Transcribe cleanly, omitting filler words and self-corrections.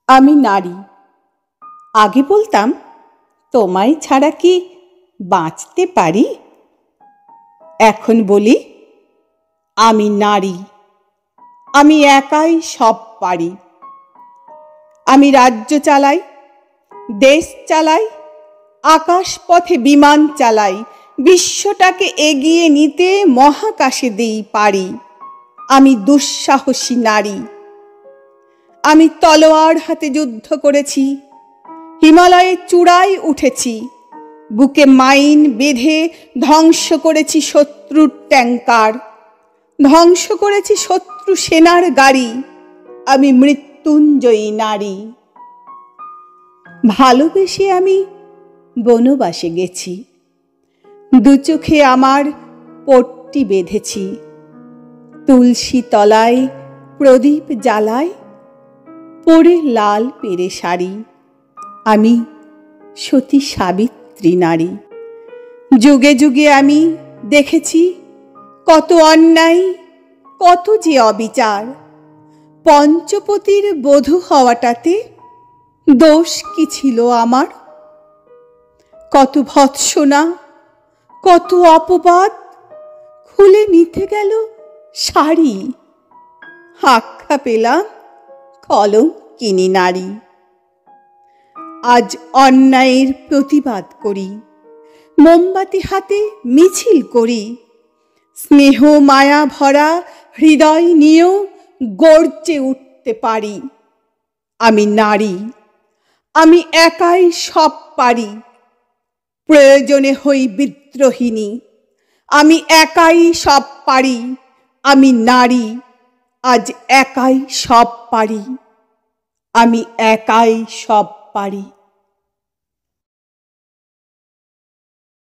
আমি নারী। আগে বলতাম তোমায় ছাড়া কি বাঁচতে পারি। এখন বলি আমি নারী, আমি একাই সব পারি। আমি রাজ্য চালাই, দেশ চালাই, আকাশ পথে বিমান চালাই, বিশ্বটাকে এগিয়ে নিতে মহাকাশে দেই পারি। আমি দুঃসাহসী নারী। আমি তলোয়ার হাতে যুদ্ধ করেছি, হিমালয়ের চূড়ায় উঠেছি, বুকে মাইন বেঁধে ধ্বংস করেছি শত্রুর ট্যাঙ্কার, ধ্বংস করেছি শত্রু সেনার গাড়ি। আমি মৃত্যুঞ্জয়ী নারী। ভালোবেসে আমি বনবাসে গেছি, দু চোখে আমার পট্টি বেঁধেছি, তুলসী তলায় প্রদীপ জ্বালায়, পরে লাল পেরে শাড়ি। আমি সতী সাবিত্রী নারী। যুগে যুগে আমি দেখেছি কত অন্যায়, কত যে অবিচার। পঞ্চপতির বধূ হওয়াটাতে দোষ কি ছিল আমার? কত ভৎসনা, কত অপবাদ, খুলে নিতে গেল শাড়ি। আখ্যা পেলাম কলঙ্কিনী নারী। আজ অন্যায়ের প্রতিবাদ করি, মোমবাতি হাতে মিছিল করি, স্নেহ মায়া ভরা হৃদয় নিয়েও গর্জে উঠতে পারি। আমি নারী, আমি একাই সব পারি। প্রয়োজনে হই বিদ্রোহিণী, আমি একাই সব পারি। আমি নারী, আজ একাই সব পারি। আমি একাই সব পারি।